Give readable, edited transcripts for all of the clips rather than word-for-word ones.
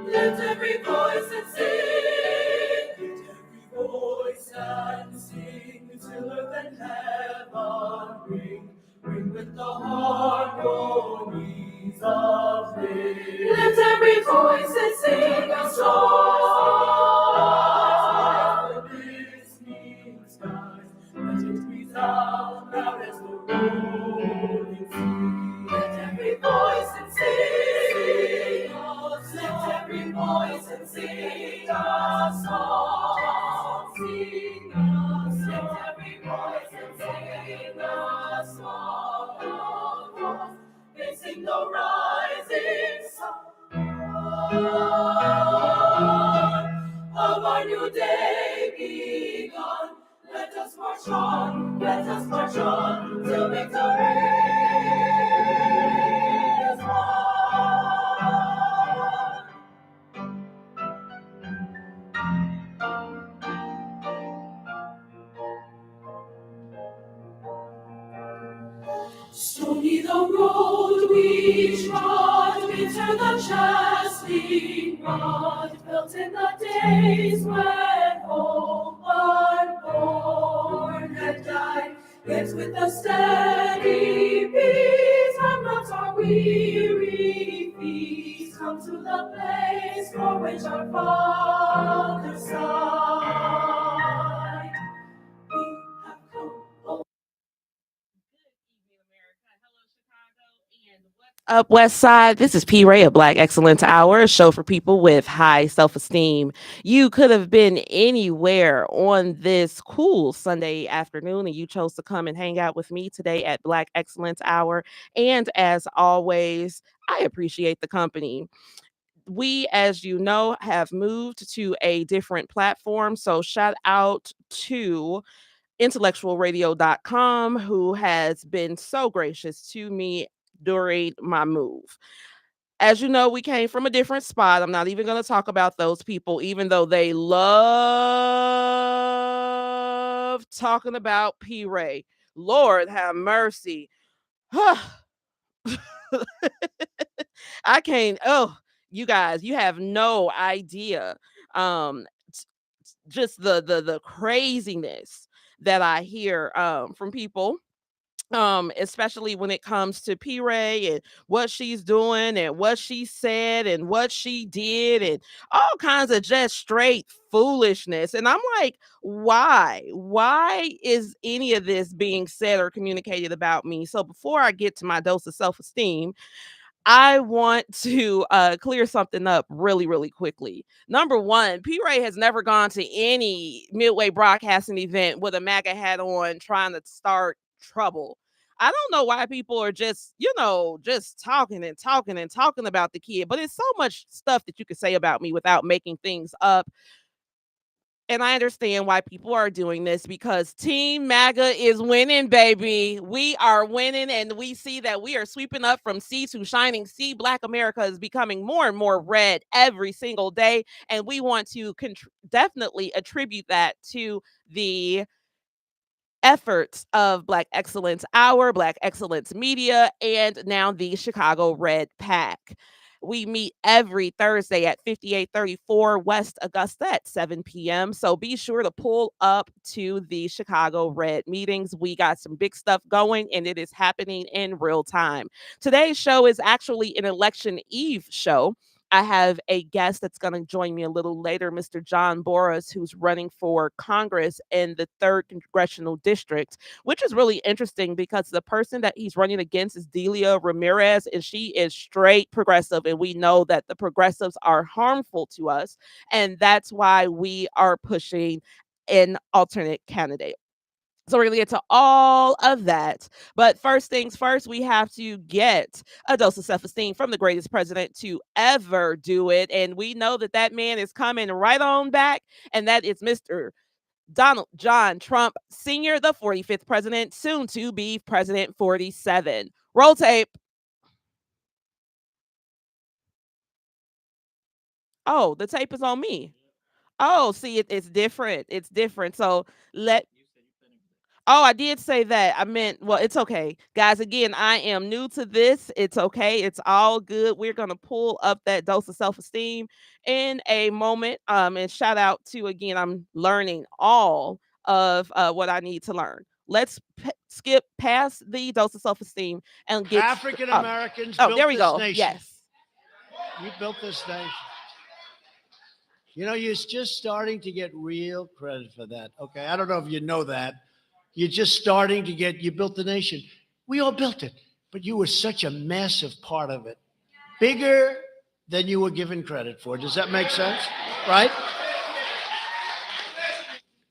Lift every voice and sing. Lift every voice and sing. Till earth and heaven ring. Ring with the harmonies of day. Lift every voice and sing a song. The listening skies. Let it resound loud as the rolling sea. Lift every voice and sing. Lift every voice and sing a song. Sing us. Lift every voice and sing a song. Facing the rising sun of our new day begun. Let us march on till victory is won. Stony the road we trod, bitter the chastening rod, felt in the days when hope unborn had died. Yet with a steady peace, have not our weary feet come to the place for which our fathers sighed. We have come. Up West Side, this is P. Ray of Black Excellence Hour, a show for people with high self-esteem. You could have been anywhere on this cool Sunday afternoon, and you chose to come and hang out with me today at Black Excellence Hour. And as always, I appreciate the company. We, as you know, have moved to a different platform, so shout out to IntellectualRadio.com, who has been so gracious to me during my move. As you know, we came from a different spot. I'm not even going to talk about those people, even though they love talking about P. Ray. Lord have mercy. I can't. Oh, you guys, you have no idea. Just the craziness that I hear from people, especially when it comes to P. Ray and what she's doing and what she said and what she did and all kinds of just straight foolishness. And I'm like, why? Why is any of this being said or communicated about me? So before I get to my dose of self-esteem, I want to clear something up really, really quickly. Number one, P. Ray has never gone to any Midway broadcasting event with a MAGA hat on trying to start trouble. I don't know why people are just, just talking and talking and talking about the kid, but it's so much stuff that you could say about me without making things up. And I understand why people are doing this because Team MAGA is winning, baby. We are winning, and we see that we are sweeping up from sea to shining sea. Black America is becoming more and more red every single day, and we want to definitely attribute that to the efforts of Black Excellence Hour, Black Excellence Media, and now the Chicago Red PAC. We meet every Thursday at 5834 West Augusta at 7 p.m. So be sure to pull up to the Chicago Red meetings. We got some big stuff going, and it is happening in real time. Today's show is actually an election eve show. I have a guest that's going to join me a little later, Mr. John Burris, who's running for Congress in the 3rd Congressional District, which is really interesting because the person that he's running against is Delia Ramirez, and she is straight progressive, and we know that the progressives are harmful to us, and that's why we are pushing an alternate candidate. So we're going to get to all of that. But first things first, we have to get a dose of self-esteem from the greatest president to ever do it. And we know that that man is coming right on back. And that is Mr. Donald John Trump Sr., the 45th president, soon to be President 47. Roll tape. Oh, the tape is on me. Oh, see, it's different. It's different. So let Oh, I did say that. I meant, well, it's okay. Guys, again, I am new to this. It's okay. It's all good. We're going to pull up that dose of self esteem in a moment. And shout out to, again, I'm learning all of what I need to learn. Let's skip past the dose of self esteem and get. African Americans Oh, there built we this go. nation. Yes. You built this nation. You know, you're just starting to get real credit for that. Okay. I don't know if you know that. You're just starting to get, you built the nation. We all built it, but you were such a massive part of it. Bigger than you were given credit for. Does that make sense? Right?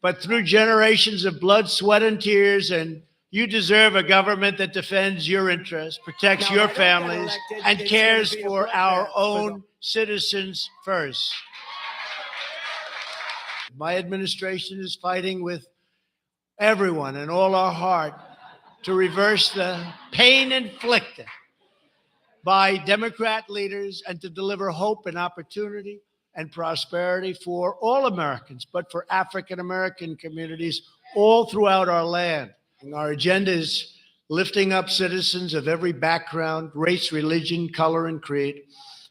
But through generations of blood, sweat, and tears, and you deserve a government that defends your interests, protects your families, and cares for our own citizens first. My administration is fighting with everyone and all our heart to reverse the pain inflicted by Democrat leaders and to deliver hope and opportunity and prosperity for all Americans, but for African American communities all throughout our land. And our agenda is lifting up citizens of every background, race, religion, color, and creed.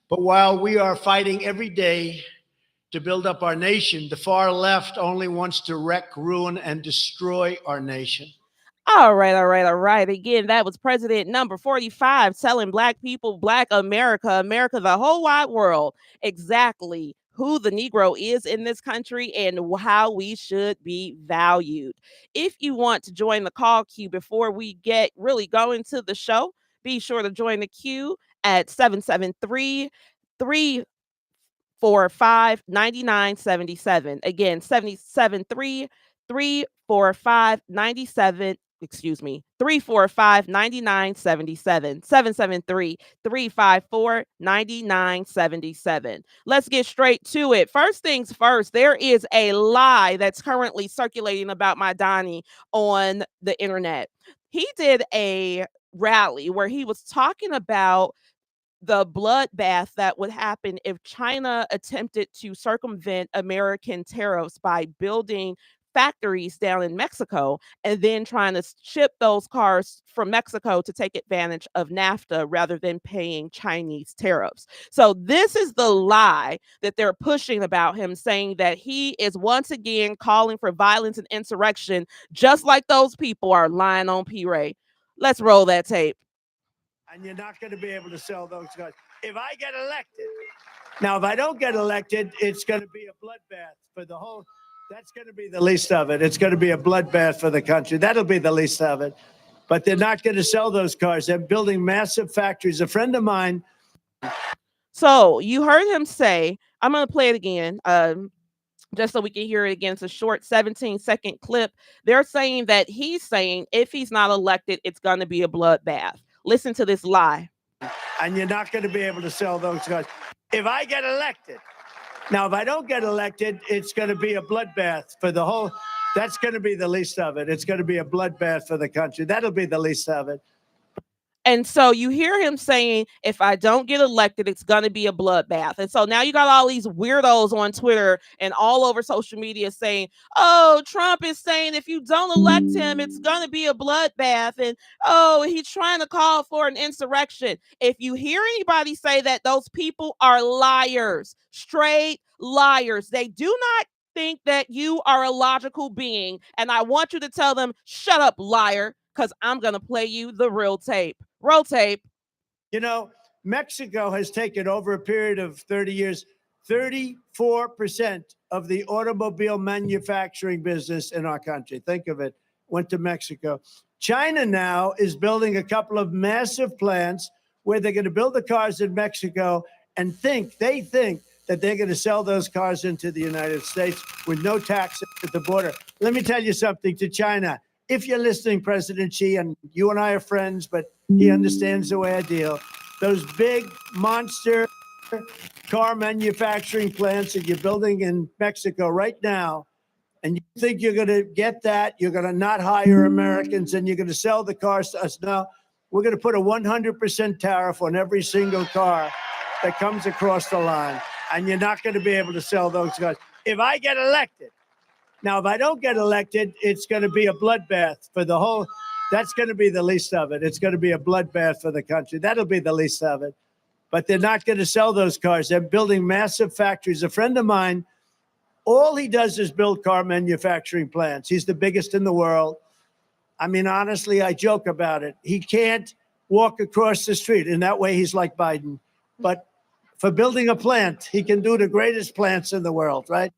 But while we are fighting every day to build up our nation, the far left only wants to wreck, ruin, and destroy our nation. All right, all right, all right. Again, that was President number 45 telling Black people, Black America, America, the whole wide world, exactly who the Negro is in this country and how we should be valued. If you want to join the call queue before we get really going to the show, be sure to join the queue at 773 345 9977. Again, 773 345 97. Excuse me, 345 9977. 773 354 9977. Let's get straight to it. First things first, there is a lie that's currently circulating about my Donnie on the internet. He did a rally where he was talking about the bloodbath that would happen if China attempted to circumvent American tariffs by building factories down in Mexico and then trying to ship those cars from Mexico to take advantage of NAFTA rather than paying Chinese tariffs. So, this is the lie that they're pushing about him, saying that he is once again calling for violence and insurrection, just like those people are lying on P. Ray. Let's roll that tape. And you're not going to be able to sell those guys. If I get elected, now, if I don't get elected, it's going to be a bloodbath for the whole, that's going to be the least of it. It's going to be a bloodbath for the country. That'll be the least of it. But they're not going to sell those cars. They're building massive factories. A friend of mine. So you heard him say, I'm going to play it again. Just so we can hear it again. It's a short 17-second clip. They're saying that he's saying if he's not elected, it's going to be a bloodbath. Listen to this lie. And you're not going to be able to sell those guys. If I get elected, now, if I don't get elected, it's going to be a bloodbath for the whole, that's going to be the least of it. It's going to be a bloodbath for the country. That'll be the least of it. And so you hear him saying, if I don't get elected, it's going to be a bloodbath. And so now you got all these weirdos on Twitter and all over social media saying, oh, Trump is saying if you don't elect him, it's going to be a bloodbath. And oh, he's trying to call for an insurrection. If you hear anybody say that, those people are liars, straight liars. They do not think that you are a logical being. And I want you to tell them, shut up, liar, because I'm going to play you the real tape. Roll tape. You know, Mexico has taken over a period of 30 years, 34% of the automobile manufacturing business in our country. Think of it, went to Mexico. China now is building a couple of massive plants where they're going to build the cars in Mexico and they think that they're going to sell those cars into the United States with no tax at the border. Let me tell you something to China. If you're listening, President Xi, and you and I are friends, but he understands the way I deal, those big monster car manufacturing plants that you're building in Mexico right now, and you think you're going to get that, you're going to not hire Americans, and you're going to sell the cars to us. Now, we're going to put a 100% tariff on every single car that comes across the line, and you're not going to be able to sell those cars. if I get elected. Now, if I don't get elected, it's going to be a bloodbath for the whole. That's going to be the least of it. It's going to be a bloodbath for the country. That'll be the least of it. But they're not going to sell those cars. They're building massive factories. A friend of mine, all he does is build car manufacturing plants. He's the biggest in the world. I mean, honestly, I joke about it. He can't walk across the street. In that way, he's like Biden. But for building a plant, he can do the greatest plants in the world, right?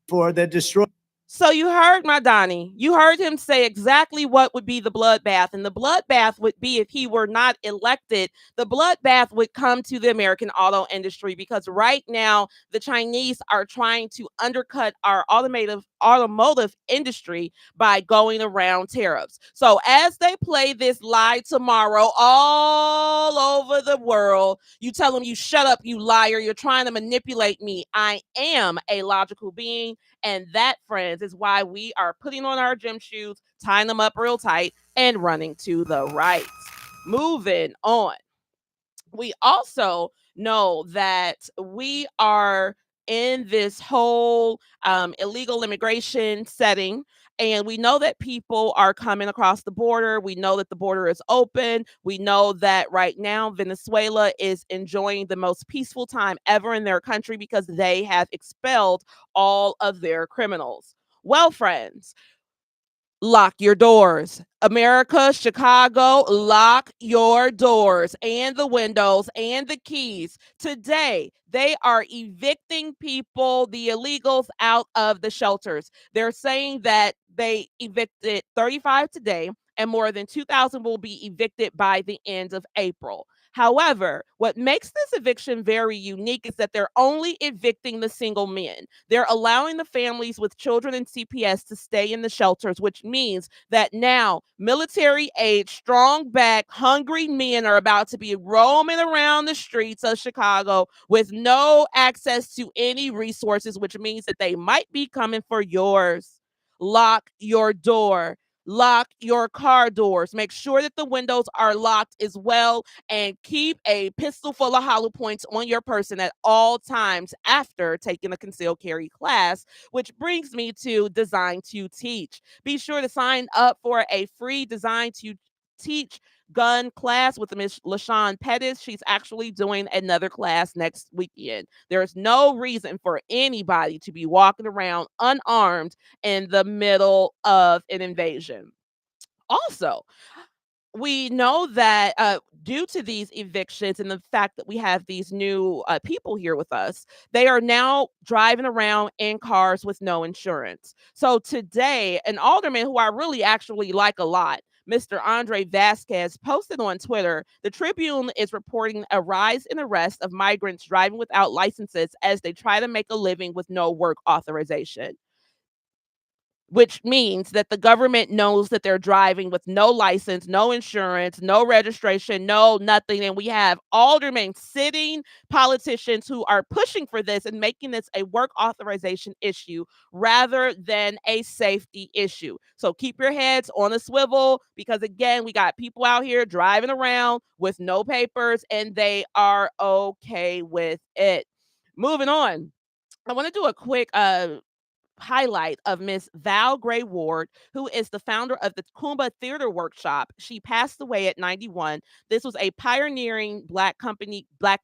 For they're destroying. So you heard my Donnie. You heard him say exactly what would be the bloodbath. And the bloodbath would be, if he were not elected, the bloodbath would come to the American auto industry, because right now the Chinese are trying to undercut our automotive industry by going around tariffs. So as they play this lie tomorrow all over the world, you tell them, you shut up, you liar. You're trying to manipulate me. I am a logical being. And that, friends, is why we are putting on our gym shoes, tying them up real tight, and running to the right. Moving on. We also know that we are in this whole illegal immigration setting. And we know that people are coming across the border. We know that the border is open. We know that right now Venezuela is enjoying the most peaceful time ever in their country because they have expelled all of their criminals. Well, friends, lock your doors. America, Chicago, lock your doors and the windows and the keys. Today, they are evicting people, the illegals, out of the shelters. They're saying that they evicted 35 today, and more than 2,000 will be evicted by the end of April. However, what makes this eviction very unique is that they're only evicting the single men. They're allowing the families with children and CPS to stay in the shelters, which means that now military age, strong back, hungry men are about to be roaming around the streets of Chicago with no access to any resources, which means that they might be coming for yours. Lock your door. Lock your car doors. Make sure that the windows are locked as well, and keep a pistol full of hollow points on your person at all times after taking a concealed carry class, which brings me to Design to Teach. Be sure to sign up for a free Design to Teach gun class with Miss LaShawn Pettis. She's actually doing another class next weekend. There's no reason for anybody to be walking around unarmed in the middle of an invasion. Also, we know that due to these evictions and the fact that we have these new people here with us, they are now driving around in cars with no insurance. So today, an alderman who I really actually like a lot, Mr. Andre Vasquez, posted on Twitter, the Tribune is reporting a rise in arrests of migrants driving without licenses as they try to make a living with no work authorization, which means that the government knows that they're driving with no license, no insurance, no registration, no nothing. And we have aldermen, sitting politicians who are pushing for this and making this a work authorization issue rather than a safety issue. So keep your heads on a swivel, because again, we got people out here driving around with no papers and they are okay with it. Moving on. I want to do a quick highlight of Miss Val Gray Ward, who is the founder of the Kumba Theater Workshop. She passed away at 91. This was a pioneering black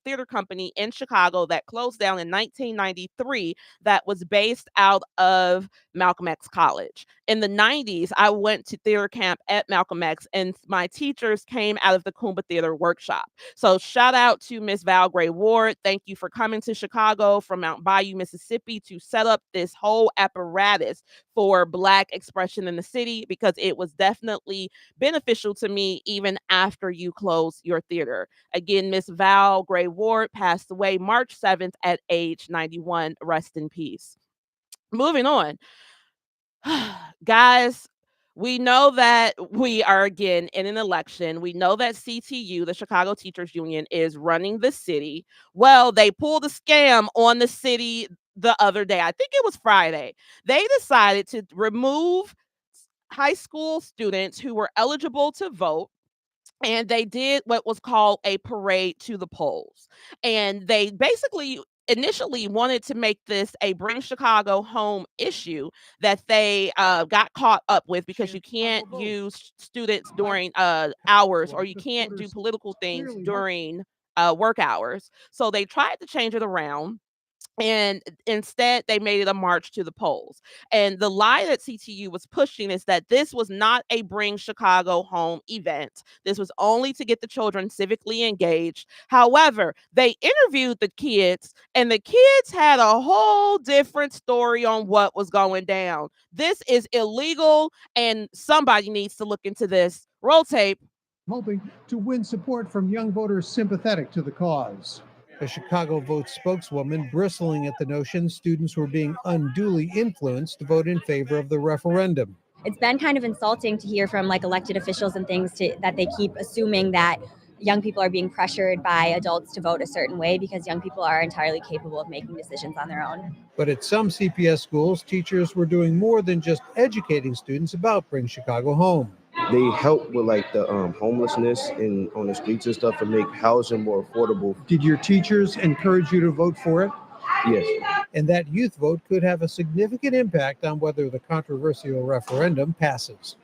theater company in Chicago that closed down in 1993 that was based out of Malcolm X College. In the 90s, I went to theater camp at Malcolm X, and my teachers came out of the Kumba Theater Workshop. So shout out to Miss Val Gray Ward. Thank you for coming to Chicago from Mount Bayou, Mississippi to set up this whole apparatus for Black expression in the city, because it was definitely beneficial to me even after you closed your theater. Again, Miss Val Gray Ward passed away March 7th at age 91. Rest in peace. Moving on. Guys, we know that we are again in an election. We know that CTU, the Chicago Teachers Union, is running the city. Well, they pulled a scam on the city the other day. I think it was Friday. They decided to remove high school students who were eligible to vote, and they did what was called a parade to the polls. And they basically initially wanted to make this a Bring Chicago Home issue that they got caught up with, because you can't use students during hours, or you can't do political things during work hours. So they tried to change it around, and instead they made it a march to the polls. And the lie that CTU was pushing is that this was not a Bring Chicago Home event. This was only to get the children civically engaged. However, they interviewed the kids, and the kids had a whole different story on what was going down. This is illegal, and somebody needs to look into this. Roll tape. Hoping to win support from young voters sympathetic to the cause. A Chicago Vote spokeswoman bristling at the notion students were being unduly influenced to vote in favor of the referendum. It's been kind of insulting to hear from elected officials and things that they keep assuming that young people are being pressured by adults to vote a certain way, because young people are entirely capable of making decisions on their own. But at some CPS schools, teachers were doing more than just educating students about Bring Chicago Home. They help with the homelessness and on the streets and stuff, to make housing more affordable. Did your teachers encourage you to vote for it? Yes. And that youth vote could have a significant impact on whether the controversial referendum passes.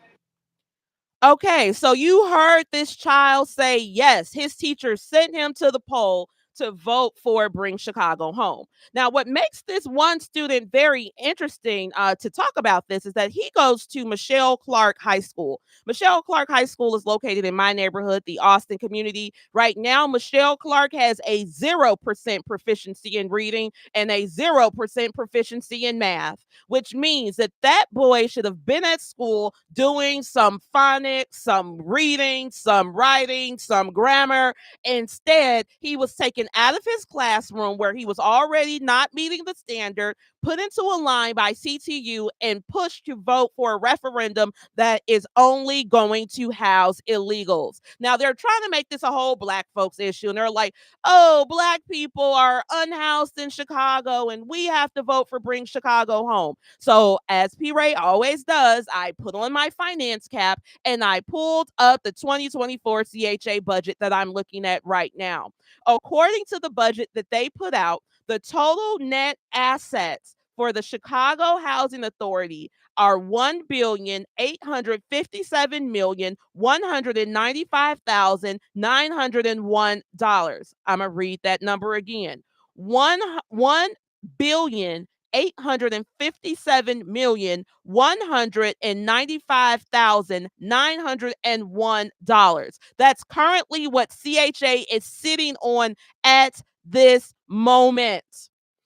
Okay, so you heard this child say yes, his teacher sent him to the poll to vote for Bring Chicago Home. Now, what makes this one student very interesting to talk about this is that he goes to Michelle Clark High School. Michelle Clark High School is located in my neighborhood, the Austin community. Right now, Michelle Clark has a 0% proficiency in reading and a 0% proficiency in math, which means that that boy should have been at school doing some phonics, some reading, some writing, some grammar. Instead, he was taken out of his classroom where he was already not meeting the standard, put into a line by CTU, and pushed to vote for a referendum that is only going to house illegals. Now, they're trying to make this a whole Black folks issue, and they're like, oh, Black people are unhoused in Chicago, and we have to vote for Bring Chicago Home. So, as P. Ray always does, I put on my finance cap, and I pulled up the 2024 CHA budget that I'm looking at right now. According to the budget that they put out, the total net assets for the Chicago Housing Authority are $1,857,195,901. I'm gonna read that number again. $1,857,195,901. That's currently what CHA is sitting on at this moment.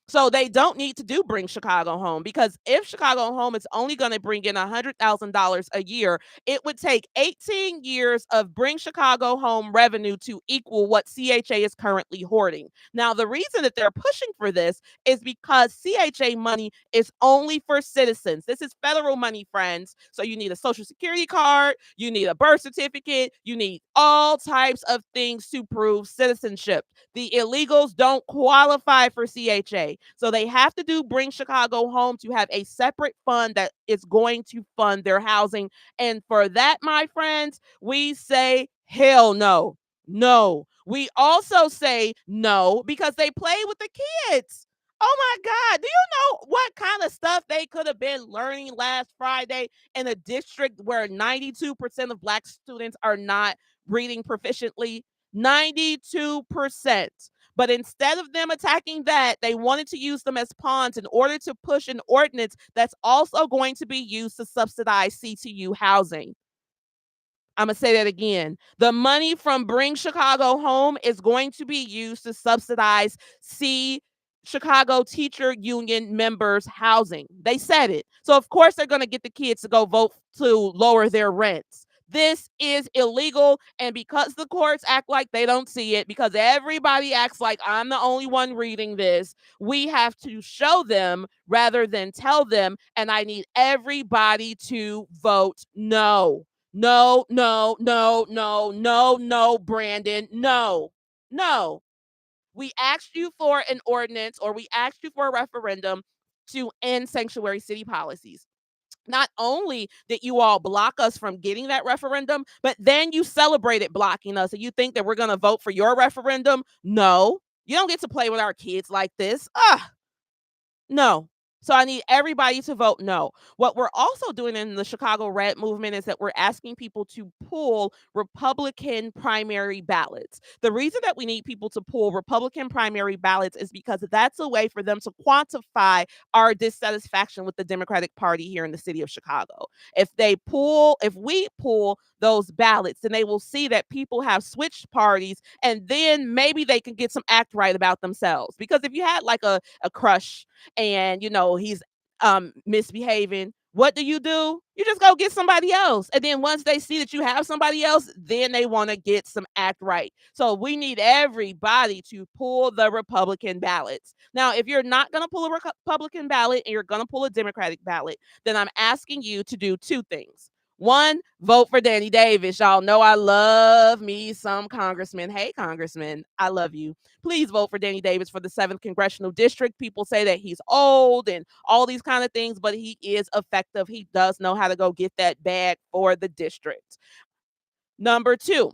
So they don't need to do Bring Chicago Home, because if Chicago Home is only going to bring in $100,000 a year, it would take 18 years of Bring Chicago Home revenue to equal what CHA is currently hoarding. Now, the reason that they're pushing for this is because CHA money is only for citizens. This is federal money, friends. So you need a social security card, you need a birth certificate, you need all types of things to prove citizenship. The illegals don't qualify for CHA. So they have to do Bring Chicago Home to have a separate fund that is going to fund their housing. And for that, my friends, we say hell no. No. We also say no because they play with the kids. Oh my God. Do you know what kind of stuff they could have been learning last Friday in a district where 92% of Black students are not reading proficiently? 92%. But instead of them attacking that, they wanted to use them as pawns in order to push an ordinance that's also going to be used to subsidize CTU housing. I'm going to say that again. The money from Bring Chicago Home is going to be used to subsidize Chicago Teacher Union members' housing. They said it. So, of course, they're going to get the kids to go vote to lower their rents. This is illegal, and because the courts act like they don't see it, because everybody acts like I'm the only one reading this, we have to show them rather than tell them, and I need everybody to vote no. No, no, no, no, no, no, Brandon, no, no. We asked you for an ordinance, or we asked you for a referendum to end sanctuary city policies. Not only did you all block us from getting that referendum, but then you celebrated blocking us, and you think that we're going to vote for your referendum? No, You don't get to play with our kids like this. No. So I need everybody to vote no. What we're also doing in the Chicago Red movement is that we're asking people to pull Republican primary ballots. The reason that we need people to pull Republican primary ballots is because that's a way for them to quantify our dissatisfaction with the Democratic Party here in the city of Chicago. If we pull those ballots, then they will see that people have switched parties, and then maybe they can get some act right about themselves. Because if you had like a crush and he's misbehaving, what do? You just go get somebody else, and then once they see that you have somebody else, then they want to get some act right. So we need everybody to pull the Republican ballots. Now, if you're not going to pull a Republican ballot and you're going to pull a Democratic ballot, then I'm asking you to do two things. One, vote for Danny Davis. Y'all know I love me some congressman. Hey, congressman, I love you. Please vote for Danny Davis for the 7th Congressional District. People say that he's old and all these kind of things, but he is effective. He does know how to go get that bag for the district. Number 2,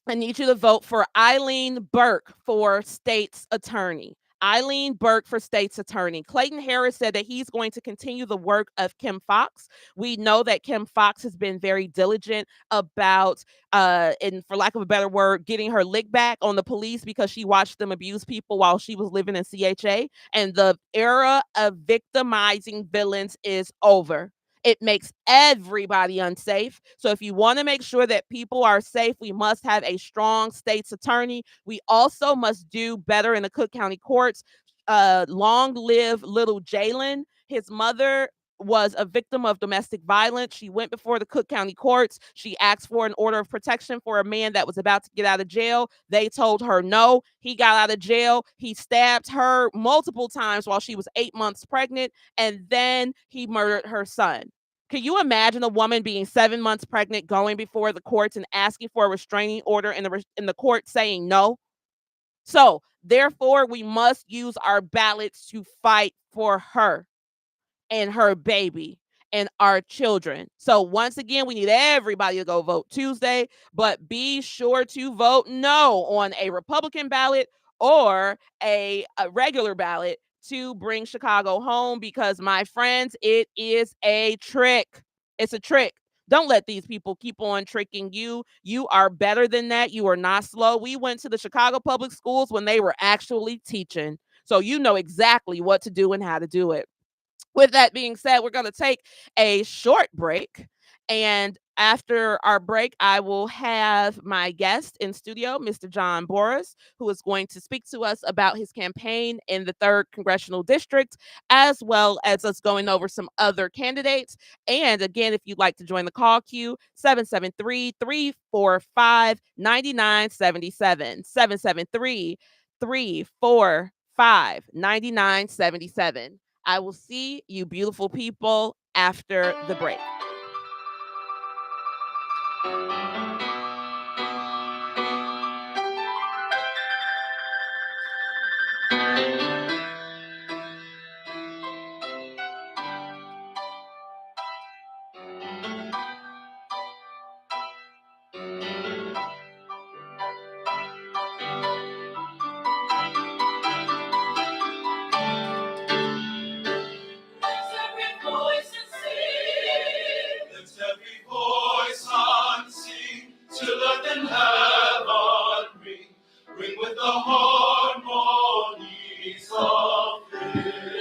I need you to vote for Eileen Burke for state's attorney. Eileen Burke for state's attorney. Clayton Harris said that he's going to continue the work of Kim Foxx. We know that Kim Foxx has been very diligent about, and for lack of a better word, getting her lick back on the police because she watched them abuse people while she was living in CHA. And the era of victimizing villains is over. It makes everybody unsafe. So if you want to make sure that people are safe, we must have a strong state's attorney. We also must do better in the Cook County courts. Long live little Jalen. His mother was a victim of domestic violence. She went before the Cook County courts. She asked for an order of protection for a man that was about to get out of jail. They told her no. He got out of jail. He stabbed her multiple times while she was 8 months pregnant, and then he murdered her son. Can you imagine a woman being 7 months pregnant, going before the courts and asking for a restraining order, and the court saying no? So, therefore, we must use our ballots to fight for her and her baby and our children. So once again, we need everybody to go vote Tuesday, but be sure to vote no on a Republican ballot or a regular ballot to bring Chicago home, because my friends, it is a trick. It's a trick. Don't let these people keep on tricking you. You are better than that. You are not slow. We went to the Chicago public schools when they were actually teaching. So you know exactly what to do and how to do it. With that being said, we're going to take a short break. And after our break, I will have my guest in studio, Mr. John Burris, who is going to speak to us about his campaign in the 3rd Congressional District, as well as us going over some other candidates. And again, if you'd like to join the call queue, 773-345-9977. 773-345-9977. I will see you beautiful people after the break.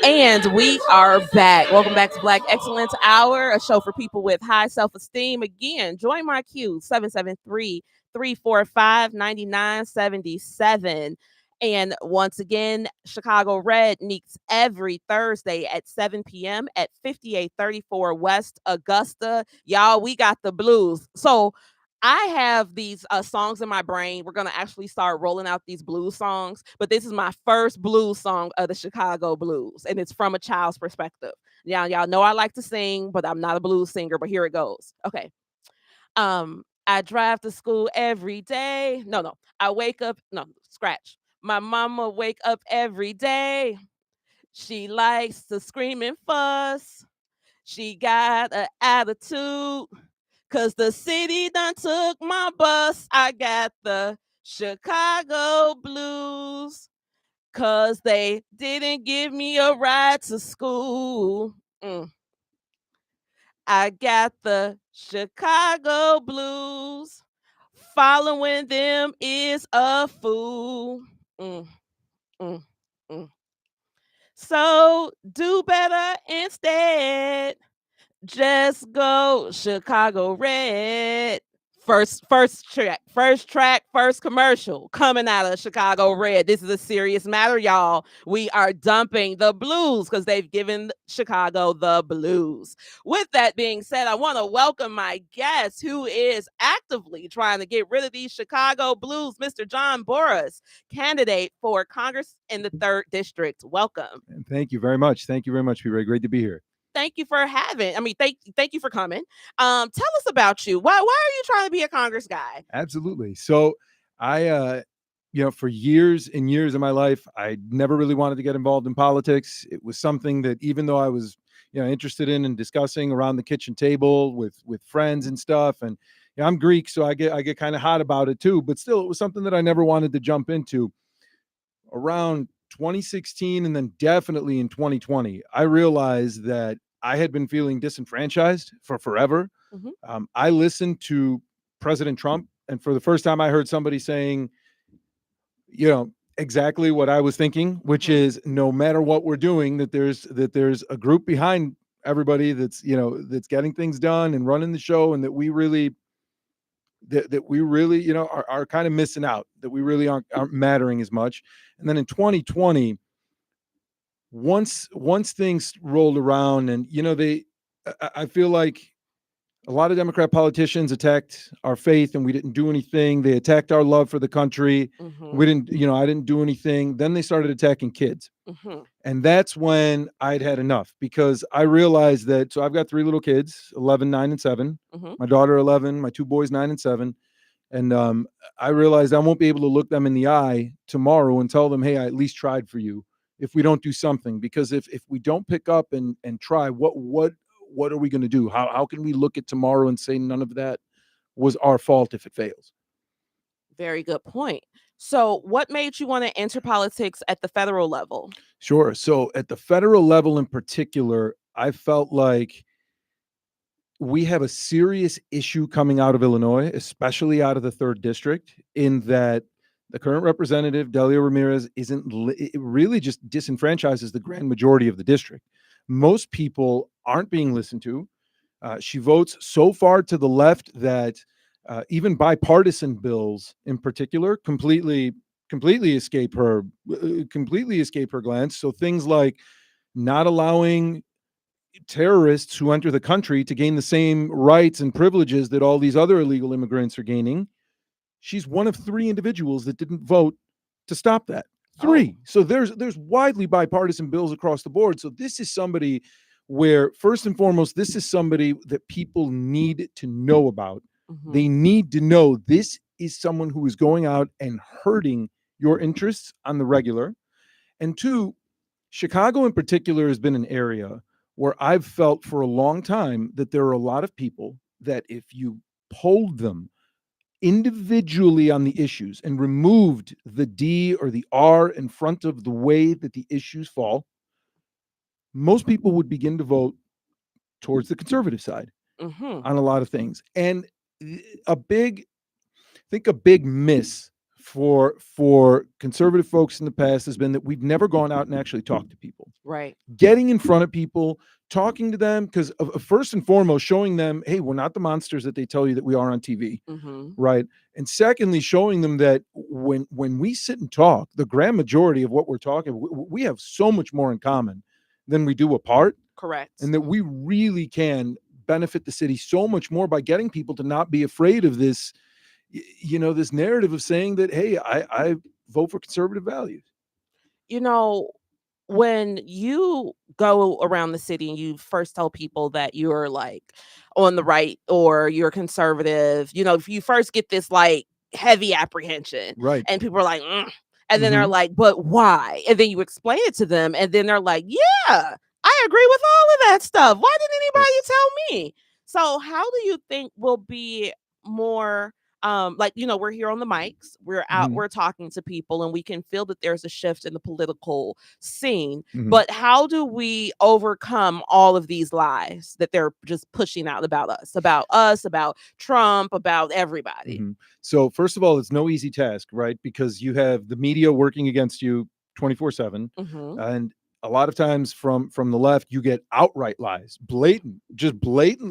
And we are back. Welcome back to Black Excellence Hour, a show for people with high self-esteem. Again, join my queue, 773-345-9977. And once again, Chicago Red meets every Thursday at 7 p.m. at 5834 West Augusta. Y'all, we got the blues. So I have these songs in my brain. We're going to actually start rolling out these blues songs, but this is my first blues song of the Chicago Blues, and it's from a child's perspective. Y'all know I like to sing, but I'm not a blues singer, but here it goes. Okay. I drive to school every day. No. I wake up. No, scratch. My mama wake up every day. She likes to scream and fuss. She got an attitude. 'Cause the city done took my bus. I got the Chicago blues. 'cause they didn't give me a ride to school. I got the Chicago blues. Following them is a fool. Mm, mm, mm. So do better instead. Just go Chicago Red. First track, first commercial coming out of Chicago Red. This is a serious matter, y'all. We are dumping the blues because they've given Chicago the blues. With that being said, I want to welcome my guest who is actively trying to get rid of these Chicago blues, Mr. John Burris, candidate for Congress in the 3rd District. Welcome. And thank you very much. Thank you very much, P-Ray. Great to be here. Thank you for thank you for coming. Tell us about you. Why are you trying to be a Congress guy? Absolutely. So I, for years and years of my life, I never really wanted to get involved in politics. It was something that even though I was, interested in and discussing around the kitchen table with friends and stuff. And I'm Greek, so I get kind of hot about it too. But still, it was something that I never wanted to jump into. Around 2016 and then definitely in 2020, I realized that I had been feeling disenfranchised for forever. I listened to President Trump, and for the first time I heard somebody saying, exactly what I was thinking, which is no matter what we're doing, that there's a group behind everybody that's getting things done and running the show, and that we really are kind of missing out, that we really aren't mattering as much. And then in 2020, once things rolled around, and I feel like a lot of Democrat politicians attacked our faith and we didn't do anything. They attacked our love for the country. We didn't, I didn't do anything. Then they started attacking kids. And that's when I'd had enough, because I realized that, so I've got 3 little kids, 11, 9, and 7, my daughter 11, my 2 boys 9 and 7. And I realized I won't be able to look them in the eye tomorrow and tell them, hey, I at least tried for you, if we don't do something. Because if we don't pick up and try, what are we going to do? How can we look at tomorrow and say none of that was our fault if it fails? Very good point. So what made you want to enter politics at the federal level? Sure. So at the federal level in particular, I felt like we have a serious issue coming out of Illinois, especially out of the 3rd District, in that the current representative, Delia Ramirez, it really just disenfranchises the grand majority of the district. Most people aren't being listened to. She votes so far to the left that even bipartisan bills in particular completely escape her glance. So things like not allowing terrorists who enter the country to gain the same rights and privileges that all these other illegal immigrants are gaining. She's one of 3 individuals that didn't vote to stop that. 3. So there's widely bipartisan bills across the board. So this is somebody where, first and foremost, this is somebody that people need to know about. They need to know this is someone who is going out and hurting your interests on the regular. And 2, Chicago in particular has been an area where I've felt for a long time that there are a lot of people that if you polled them individually on the issues and removed the D or the R in front of the way that the issues fall, most people would begin to vote towards the conservative side on a lot of things. And a big miss for conservative folks in the past has been that we've never gone out and actually talked to people. Right. Getting in front of people, talking to them, because first and foremost, showing them, hey, we're not the monsters that they tell you that we are on TV. Right. And secondly, showing them that when we sit and talk, the grand majority of what we're talking, we have so much more in common than we do apart. Correct. And that we really can benefit the city so much more by getting people to not be afraid of this, this narrative of saying that, hey, I vote for conservative values. When you go around the city and you first tell people that you're like on the right or you're conservative, if you first get this like heavy apprehension, right? And people are like, and then they're like, but why? And then you explain it to them, and then they're like, yeah, I agree with all of that stuff. Why didn't anybody tell me? So how do you think will be more like, we're here on the mics, we're out, we're talking to people, and we can feel that there's a shift in the political scene. But how do we overcome all of these lies that they're just pushing out about us, about Trump, about everybody? So first of all, it's no easy task, right? Because you have the media working against you 24/7, and a lot of times from the left, you get outright lies, blatant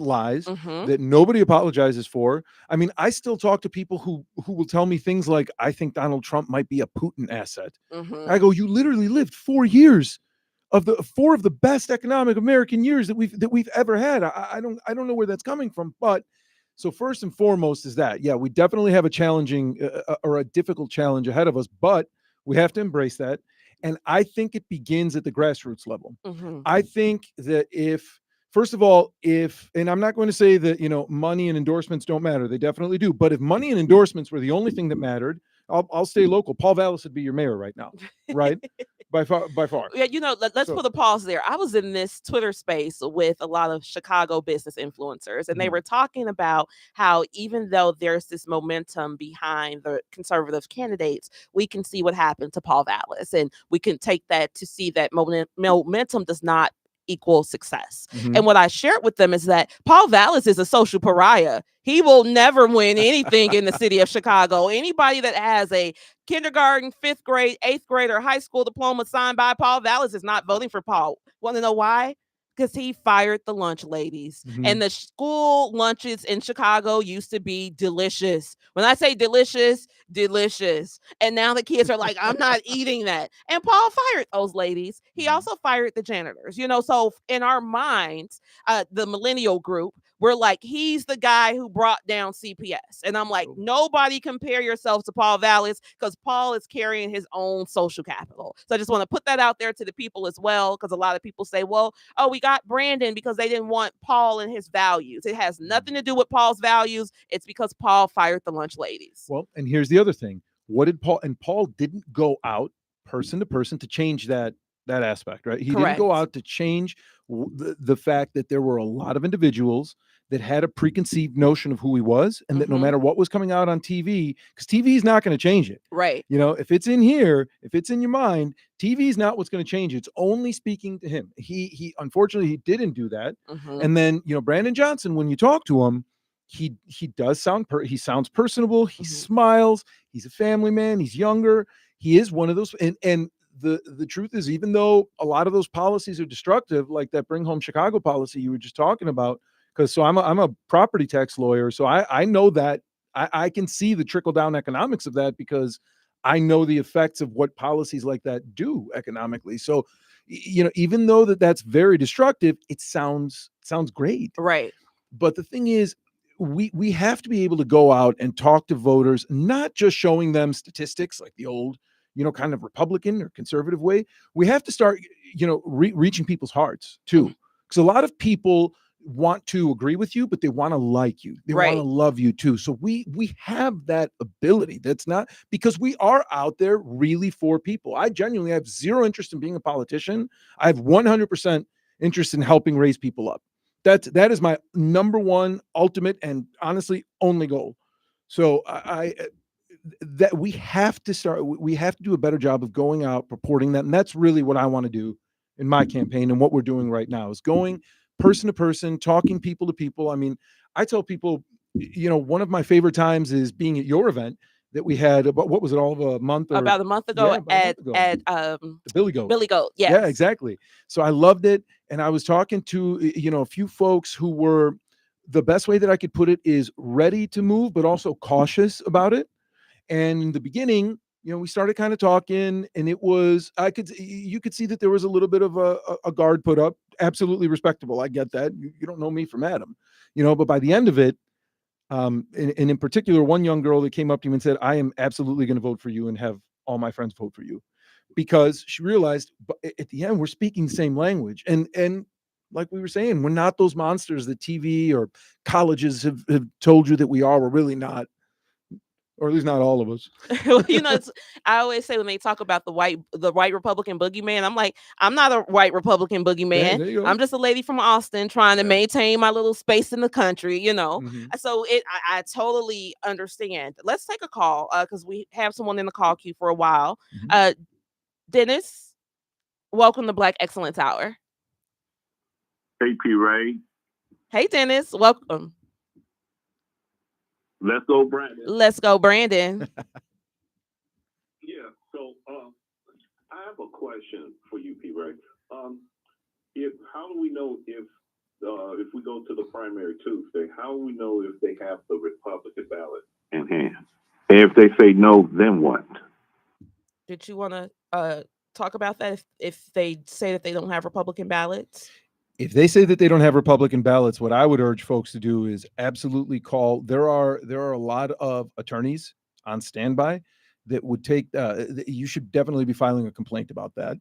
lies that nobody apologizes for. I mean, I still talk to people who will tell me things like, I think Donald Trump might be a Putin asset. I go, you literally lived 4 years of the 4 of the best economic American years that we've ever had. I don't know where that's coming from. But so first and foremost is that, yeah, we definitely have a challenging or a difficult challenge ahead of us, but we have to embrace that. And I think it begins at the grassroots level. I think that first of all, and I'm not going to say that, money and endorsements don't matter. They definitely do. But if money and endorsements were the only thing that mattered, I'll stay local. Paul Vallis would be your mayor right now, right? By far. Yeah, let's put a pause there. I was in this Twitter space with a lot of Chicago business influencers, and they were talking about how even though there's this momentum behind the conservative candidates, we can see what happened to Paul Vallis, and we can take that to see that momentum does not equal success. And what I shared with them is that Paul Vallis is a social pariah. He will never win anything in the city of Chicago. Anybody that has a kindergarten, 5th grade, 8th grade, or high school diploma signed by Paul Vallis is not voting for Paul. Want to know why? Because he fired the lunch ladies. And the school lunches in Chicago used to be delicious. When I say delicious, delicious. And now the kids are like, I'm not eating that. And Paul fired those ladies. He also fired the janitors. So in our minds, the millennial group, we're like, he's the guy who brought down CPS. And I'm like, nobody compare yourself to Paul Vallis, because Paul is carrying his own social capital. So I just want to put that out there to the people as well, because a lot of people say, well, we got Brandon because they didn't want Paul and his values. It has nothing to do with Paul's values. It's because Paul fired the lunch ladies. Well, and here's the other thing. What did Paul didn't go out person to person to change that aspect, right? He didn't go out to change the fact that there were a lot of individuals that had a preconceived notion of who he was, and that no matter what was coming out on TV, because TV is not going to change it. Right. If it's in here, if it's in your mind, TV is not what's going to change it. It's only speaking to him. He unfortunately, he didn't do that. And then, Brandon Johnson, when you talk to him, he does he sounds personable. He smiles. He's a family man. He's younger. He is one of those. And the truth is, even though a lot of those policies are destructive, like that Bring Home Chicago policy you were just talking about, because I'm a property tax lawyer, so I know that I can see the trickle down economics of that, because I know the effects of what policies like that do economically. So, even though that's very destructive, it sounds great, right? But the thing is, we have to be able to go out and talk to voters, not just showing them statistics like the old, kind of Republican or conservative way. We have to start, reaching people's hearts too, because a lot of people want to agree with you, but they want to like you. They want to love you too. So we have that ability. That's not because we are out there really for people. I genuinely have zero interest in being a politician. I have 100% interest in helping raise people up. That is my number one, ultimate, and honestly only goal. So that we have to do a better job of going out, purporting that. And that's really what I want to do in my campaign. And what we're doing right now is going person to person, talking people to people. I mean, I tell people, one of my favorite times is being at your event that we had about, what was it, all of a month or about a month ago, at the Billy Goat. Yes. Yeah, exactly. So I loved it. And I was talking to, a few folks who were, the best way that I could put it is ready to move, but also cautious about it. And in the beginning, we started kind of talking, and it was, you could see that there was a little bit of a guard put up. Absolutely respectable. I get that. You don't know me from Adam, but by the end of it, and in particular, one young girl that came up to me and said, I am absolutely going to vote for you and have all my friends vote for you, because she realized at the end, we're speaking the same language. And like we were saying, we're not those monsters that TV or colleges have told you that we are. We're really not. or at least not all of us. I always say when they talk about the white Republican boogeyman, I'm like, I'm not a white Republican boogeyman. There you go. I'm just a lady from Austin trying to Yeah. maintain my little space in the country, Mhm. So I totally understand. Let's take a call because we have someone in the call queue for a while. Mhm. Dennis, welcome to Black Excellence Hour. Hey, P. Ray. Hey, Dennis, welcome. Let's go, Brandon. Let's go, Brandon. Yeah. So, I have a question for you, P. Ray. How do we know if we go to the primary Tuesday? How do we know if they have the Republican ballot in hand? And if they say no, then what? Did you want to talk about that? If they say that they don't have Republican ballots? If they say that they don't have Republican ballots, what I would urge folks to do is absolutely call. There are a lot of attorneys on standby that would take. You should definitely be filing a complaint about that.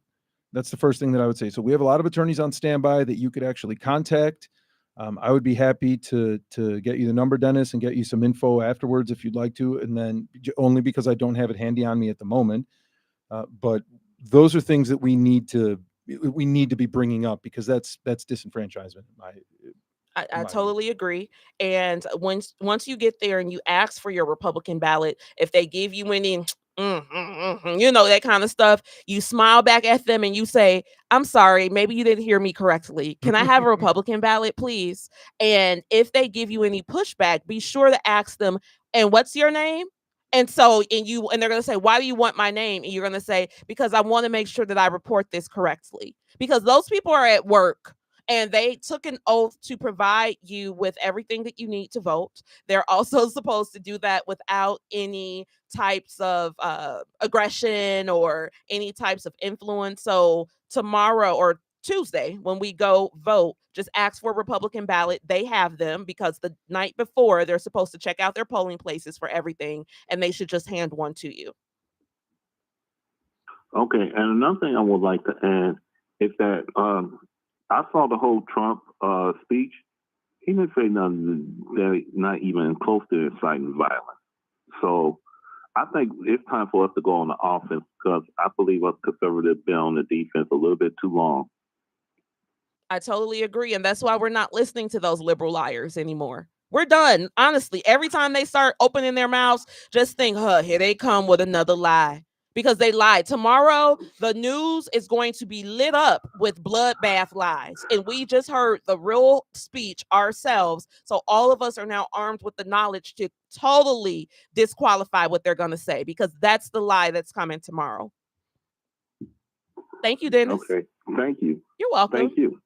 That's the first thing that I would say. So we have a lot of attorneys on standby that you could actually contact. I would be happy to get you the number, Dennis, and get you some info afterwards if you'd like to. And then only because I don't have it handy on me at the moment. But those are things that we need to be bringing up because that's disenfranchisement. I totally agree. And once you get there and you ask for your Republican ballot, if they give you any, that kind of stuff, you smile back at them and you say, I'm sorry, maybe you didn't hear me correctly. Can I have a Republican ballot, please? And if they give you any pushback, be sure to ask them, and what's your name? And they're going to say, why do you want my name? And you're going to say, because I want to make sure that I report this correctly. Because those people are at work and they took an oath to provide you with everything that you need to vote. They're also supposed to do that without any types of aggression or any types of influence. So tomorrow or Tuesday, when we go vote, just ask for a Republican ballot. They have them because the night before they're supposed to check out their polling places for everything, and they should just hand one to you. Okay, and another thing I would like to add is that I saw the whole Trump speech. He didn't say nothing that not even close to inciting violence. So I think it's time for us to go on the offense because I believe us conservatives been on the defense a little bit too long. I totally agree. And that's why we're not listening to those liberal liars anymore. We're done. Honestly, every time they start opening their mouths, just think, here they come with another lie. Because they lied. Tomorrow, the news is going to be lit up with bloodbath lies. And we just heard the real speech ourselves. So all of us are now armed with the knowledge to totally disqualify what they're going to say, because that's the lie that's coming tomorrow. Thank you, Dennis. Okay. Thank you. You're welcome. Thank you.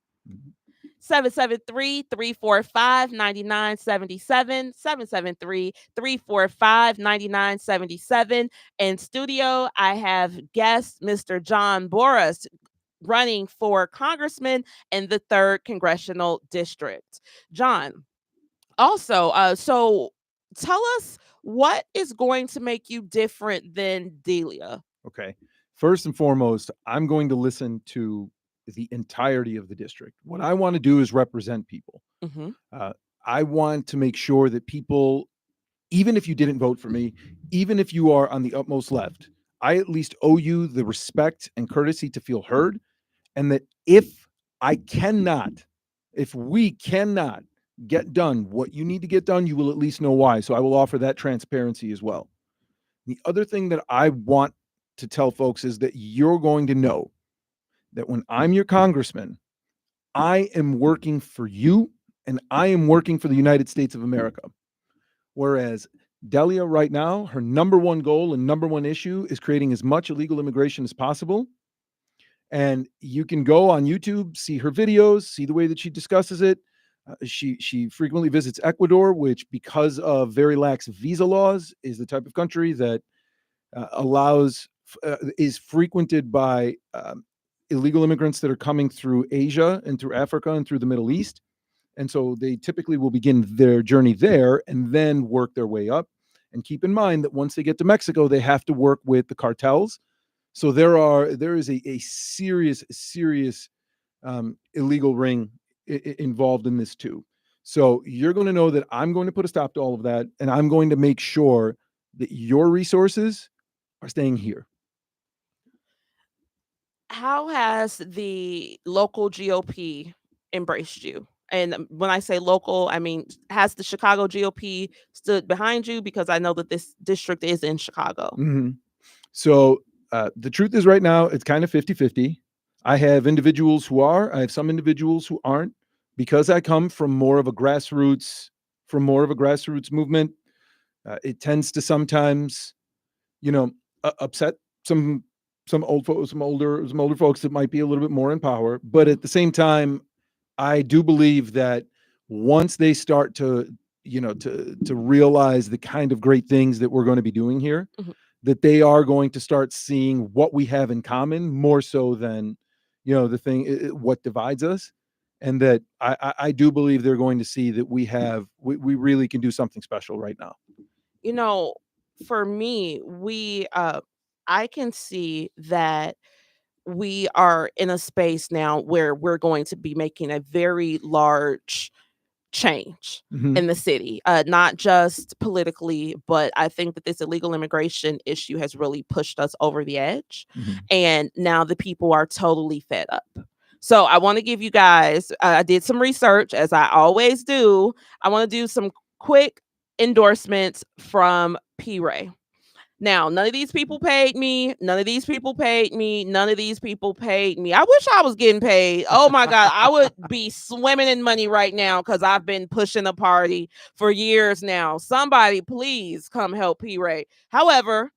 773-345-9977, 773-345-9977. In studio, I have guest Mr. John Burris, running for congressman in the 3rd Congressional District. John, also, so tell us what is going to make you different than Delia? Okay. First and foremost, I'm going to listen to the entirety of the district. What I want to do is represent people. Mm-hmm. I want to make sure that people, even if you didn't vote for me, even if you are on the utmost left, I at least owe you the respect and courtesy to feel heard. And that if we cannot get done what you need to get done, you will at least know why. So I will offer that transparency as well. The other thing that I want to tell folks is that you're going to know that when I'm your congressman, I am working for you and I am working for the United States of America. Whereas Delia right now, her number one goal and number one issue is creating as much illegal immigration as possible. And you can go on YouTube, see her videos, see the way that she discusses it. She frequently visits Ecuador, which, because of very lax visa laws, is the type of country that is frequented by illegal immigrants that are coming through Asia and through Africa and through the Middle East. And so they typically will begin their journey there and then work their way up. And keep in mind that once they get to Mexico, they have to work with the cartels. So there is a serious illegal ring involved in this too. So you're going to know that I'm going to put a stop to all of that. And I'm going to make sure that your resources are staying here. How has the local GOP embraced you? And when I say local, I mean, has the Chicago GOP stood behind you? Because I know that this district is in Chicago. Mm-hmm. So the truth is right now, it's kind of 50-50. I have individuals who are, I have some individuals who aren't, because I come from more of a grassroots movement. It tends to sometimes, upset some older folks that might be a little bit more in power. But at the same time, I do believe that once they start to realize the kind of great things that we're going to be doing here, Mhm. that they are going to start seeing what we have in common more so than, what divides us. And that I do believe they're going to see that we really can do something special right now. For me, I can see that we are in a space now where we're going to be making a very large change Mhm. in the city, not just politically, but I think that this illegal immigration issue has really pushed us over the edge. Mhm. And now the people are totally fed up. So I want to give you guys, I did some research as I always do. I want to do some quick endorsements from P. Ray. Now, none of these people paid me. None of these people paid me. None of these people paid me. I wish I was getting paid. Oh my God. I would be swimming in money right now because I've been pushing the party for years now. Somebody, please come help P. Ray. However,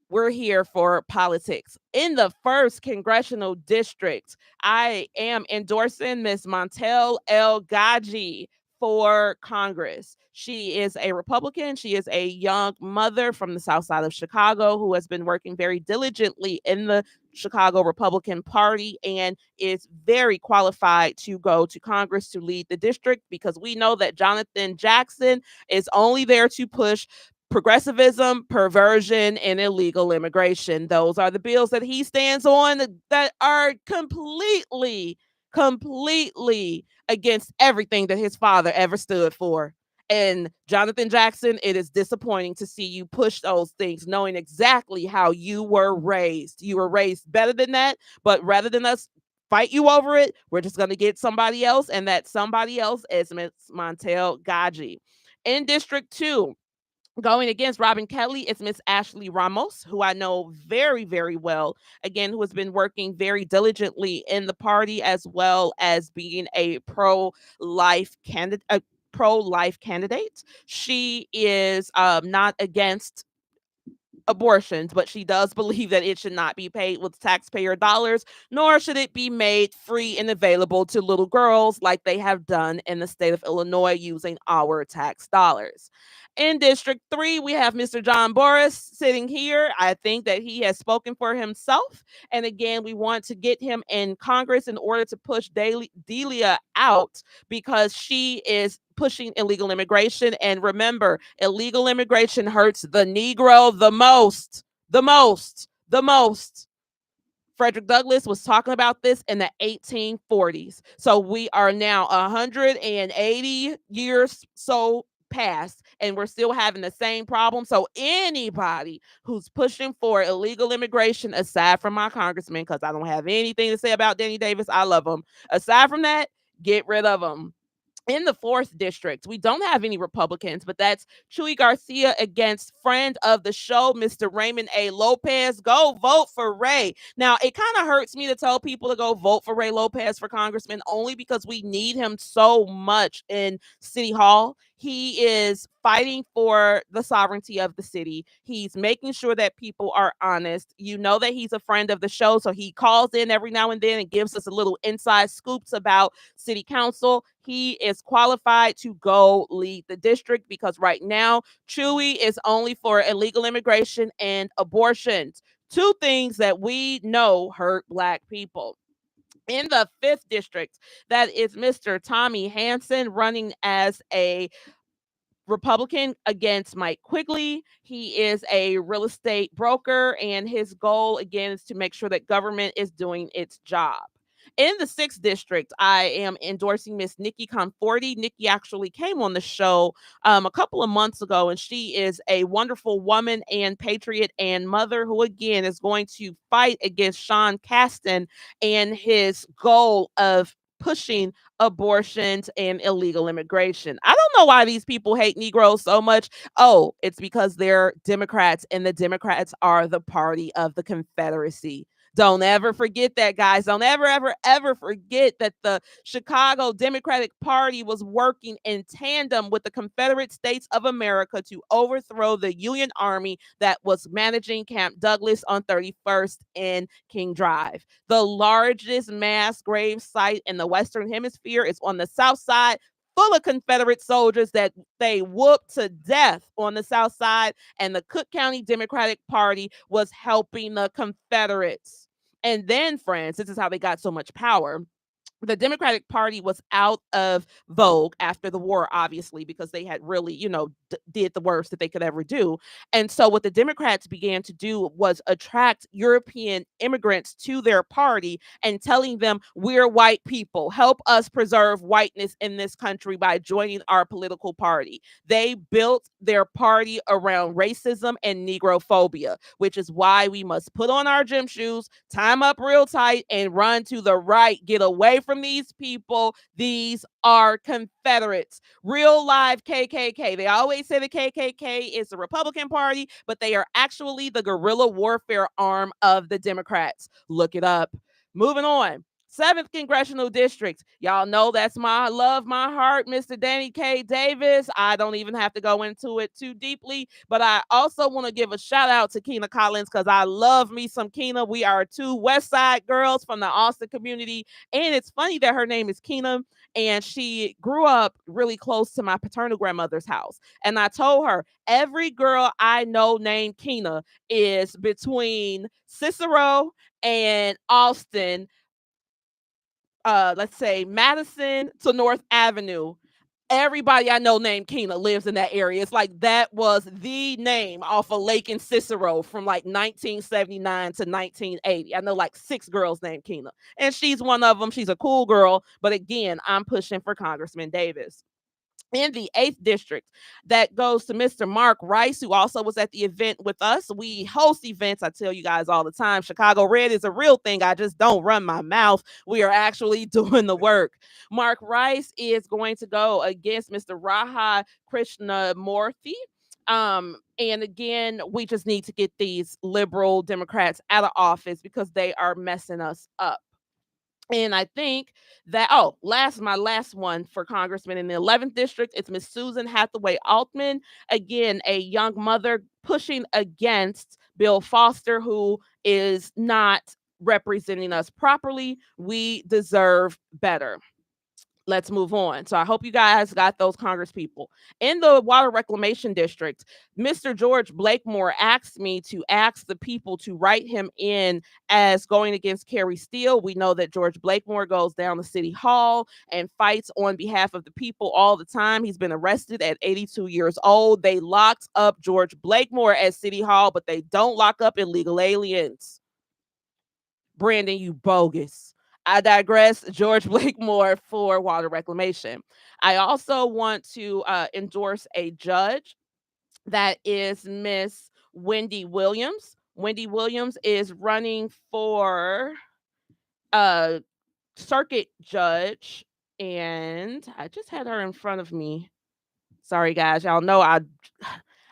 we're here for politics. In the 1st Congressional District, I am endorsing Ms. Montel El Gaji for Congress. She is a Republican. She is a young mother from the South Side of Chicago who has been working very diligently in the Chicago Republican Party and is very qualified to go to Congress to lead the district, because we know that Jonathan Jackson is only there to push progressivism, perversion, and illegal immigration. Those are the bills that he stands on that are completely against everything that his father ever stood for. And Jonathan Jackson, it is disappointing to see you push those things, knowing exactly how you were raised. You were raised better than that, but rather than us fight you over it, we're just going to get somebody else, and that somebody else is Ms. Montel Gaji. In District 2, going against Robin Kelly is Miss Ashley Ramos, who I know very, very well. Again, who has been working very diligently in the party, as well as being a pro-life candidate. She is not against abortions, but she does believe that it should not be paid with taxpayer dollars, nor should it be made free and available to little girls like they have done in the state of Illinois using our tax dollars. In District 3, we have Mr. John Burris sitting here. I think that he has spoken for himself. And again, we want to get him in Congress in order to push Delia out, because she is pushing illegal immigration. And remember, illegal immigration hurts the Negro the most. Frederick Douglass was talking about this in the 1840s. So we are now 180 years so past, and we're still having the same problem. So anybody who's pushing for illegal immigration, aside from my congressman, because I don't have anything to say about Danny Davis, I love him. Aside from that, get rid of them. In the 4th district, we don't have any Republicans, but that's Chuy Garcia against friend of the show, Mr. Raymond A. Lopez. Go vote for Ray. Now, it kind of hurts me to tell people to go vote for Ray Lopez for congressman, only because we need him so much in City Hall. He is fighting for the sovereignty of the city. He's making sure that people are honest. You know that he's a friend of the show, so he calls in every now and then and gives us a little inside scoops about city council. He is qualified to go lead the district, because right now, Chewy is only for illegal immigration and abortions. 2 things that we know hurt Black people. In the 5th district, that is Mr. Tommy Hansen running as a Republican against Mike Quigley. He is a real estate broker, and his goal, again, is to make sure that government is doing its job. In the 6th district, I am endorsing Miss Nikki Conforti. Nikki actually came on the show a couple of months ago, and she is a wonderful woman and patriot and mother who, again, is going to fight against Sean Casten and his goal of pushing abortions and illegal immigration. I don't know why these people hate Negroes so much. Oh, it's because they're Democrats, and the Democrats are the party of the Confederacy. Don't ever forget that, guys. Don't ever forget that the Chicago Democratic Party was working in tandem with the Confederate States of America to overthrow the Union Army that was managing Camp Douglas on 31st and King Drive. The largest mass grave site in the Western Hemisphere is on the South Side, full of Confederate soldiers that they whooped to death on the South Side, and the Cook County Democratic Party was helping the Confederates. And then, friends, this is how they got so much power. The Democratic Party was out of vogue after the war, obviously, because they had really, did the worst that they could ever do. And so what the Democrats began to do was attract European immigrants to their party and telling them, we're white people, help us preserve whiteness in this country by joining our political party. They built their party around racism and Negrophobia, which is why we must put on our gym shoes, tie them up real tight, and run to the right. Get away from these people. These are Confederates. Real live KKK. They always say the KKK is the Republican Party, but they are actually the guerrilla warfare arm of the Democrats. Look it up. Moving on. 7th Congressional District. Y'all know that's my love, my heart, Mr. Danny K. Davis. I don't even have to go into it too deeply, but I also want to give a shout out to Keena Collins because I love me some Keena. We are 2 West Side girls from the Austin community, and it's funny that her name is Keena, and she grew up really close to my paternal grandmother's house. And I told her, every girl I know named Keena is between Cicero and Austin, let's say Madison to North Avenue. Everybody I know named Keena lives in that area. It's like that was the name off of Lake and Cicero from like 1979 to 1980. I know like 6 girls named Keena, and she's one of them. She's a cool girl, but again, I'm pushing for Congressman Davis. In the 8th district, that goes to Mr. Mark Rice, who also was at the event with us. We host events, I tell you guys all the time. Chicago Red is a real thing. I just don't run my mouth. We are actually doing the work. Mark Rice is going to go against Mr. Raha Krishnamurthy. And again, we just need to get these liberal Democrats out of office because they are messing us up. And I think that, my last one for Congressman in the 11th district, it's Miss Susan Hathaway Altman. Again, a young mother pushing against Bill Foster, who is not representing us properly. We deserve better. Let's move on. So I hope you guys got those Congress people. In the Water Reclamation District, Mr. George Blakemore asked me to ask the people to write him in as going against Carrie Steele. We know that George Blakemore goes down to City Hall and fights on behalf of the people all the time. He's been arrested at 82 years old. They locked up George Blakemore at City Hall, but they don't lock up illegal aliens. Brandon, you bogus. I digress. George Blakemore for water reclamation. I also want to endorse a judge that is Miss Wendy Williams. Wendy Williams is running for circuit judge, and I just had her in front of me. Sorry, guys. Y'all know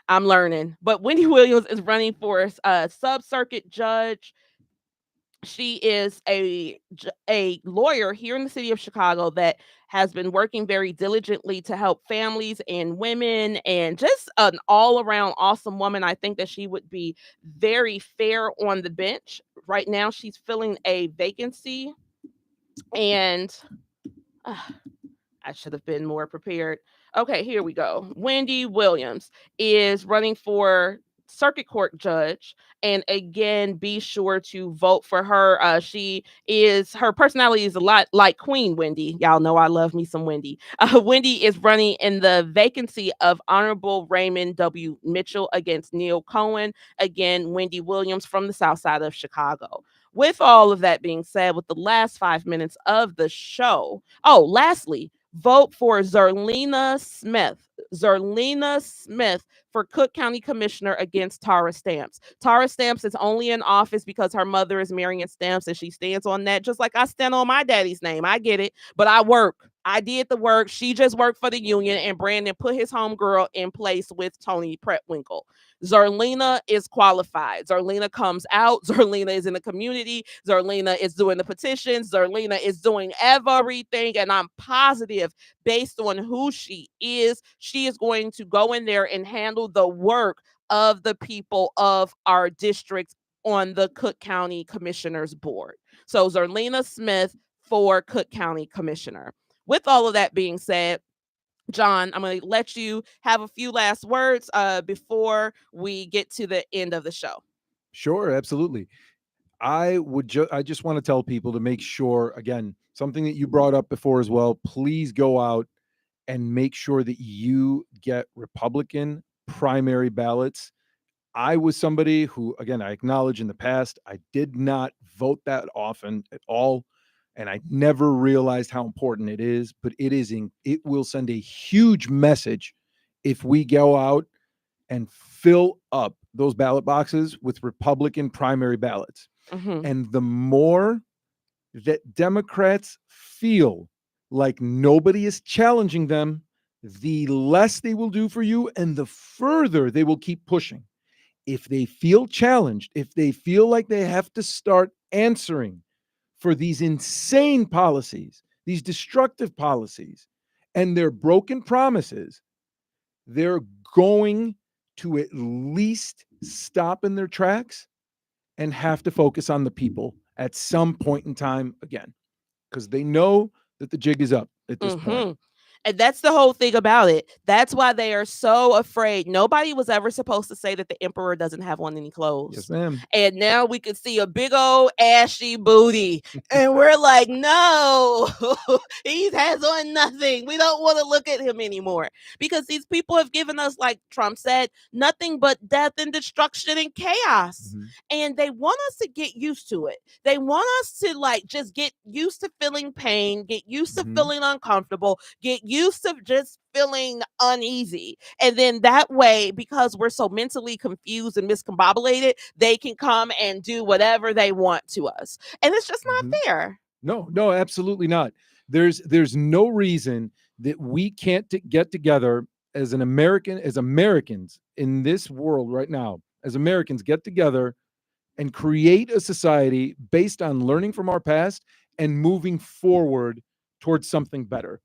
I'm learning. But Wendy Williams is running for sub-circuit judge. She is a lawyer here in the city of Chicago that has been working very diligently to help families and women, and just an all-around awesome woman. I think that she would be very fair on the bench. Right now, she's filling a vacancy, and I should have been more prepared. Okay, here we go. Wendy Williams is running for circuit court judge, and again, be sure to vote for her. Her personality is a lot like Queen Wendy. Y'all know I love me some Wendy. Wendy is running in the vacancy of Honorable Raymond W. Mitchell against Neil Cohen. Again, Wendy Williams from the South Side of Chicago. With all of that being said, with the last 5 minutes of the show, oh, lastly, vote for Zerlina Smith. Zerlina Smith for Cook County Commissioner against Tara Stamps. Tara Stamps is only in office because her mother is Marion Stamps and she stands on that, just like I stand on my daddy's name. I get it, but I work. I did the work. She just worked for the union, and Brandon put his homegirl in place with Tony Pretwinkle. Zerlina is qualified. Zerlina comes out. Zerlina is in the community. Zerlina is doing the petitions. Zerlina is doing everything. And I'm positive, based on who she is going to go in there and handle the work of the people of our district on the Cook County Commissioners Board. So Zerlina Smith for Cook County Commissioner. With all of that being said, John, I'm going to let you have a few last words before we get to the end of the show. Sure, absolutely. I just want to tell people to make sure, again, something that you brought up before as well, please go out and make sure that you get Republican primary ballots. I was somebody who, again, I acknowledge in the past, I did not vote that often at all. And I never realized how important it is, but it will send a huge message if we go out and fill up those ballot boxes with Republican primary ballots. Mm-hmm. And the more that Democrats feel like nobody is challenging them, the less they will do for you and the further they will keep pushing. If they feel challenged, if they feel like they have to start answering for these insane policies, these destructive policies, and their broken promises, they're going to at least stop in their tracks and have to focus on the people at some point in time again, because they know that the jig is up at this point. And that's the whole thing about it. That's why they are so afraid. Nobody was ever supposed to say that the emperor doesn't have on any clothes. Yes, ma'am. And now we can see a big old ashy booty. And we're like, no, he has on nothing. We don't want to look at him anymore. Because these people have given us, like Trump said, nothing but death and destruction and chaos. Mm-hmm. And they want us to get used to it. They want us to like just get used to feeling pain, get used to feeling uncomfortable, get used to just feeling uneasy. And then that way, because we're so mentally confused and miscombobulated, they can come and do whatever they want to us. And it's just not fair. No, absolutely not. There's no reason that we can't get together as Americans in this world right now, as Americans get together and create a society based on learning from our past and moving forward towards something better.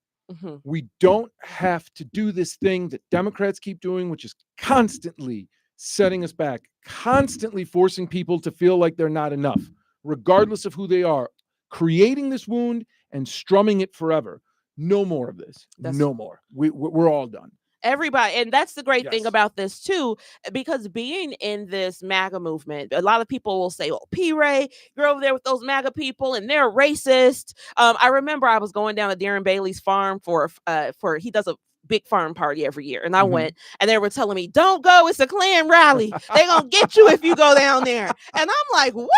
We don't have to do this thing that Democrats keep doing, which is constantly setting us back, constantly forcing people to feel like they're not enough, regardless of who they are, creating this wound and strumming it forever. No more of this. No more. We're all done. Everybody, and that's the great thing about this too, because being in this MAGA movement, a lot of people will say, "Oh, P. Ray, you're over there with those MAGA people, and they're racist." I remember I was going down to Darren Bailey's farm for he does a big farm party every year, and I went, and they were telling me, "Don't go, it's a Klan rally. They're gonna get you if you go down there." And I'm like, "What?"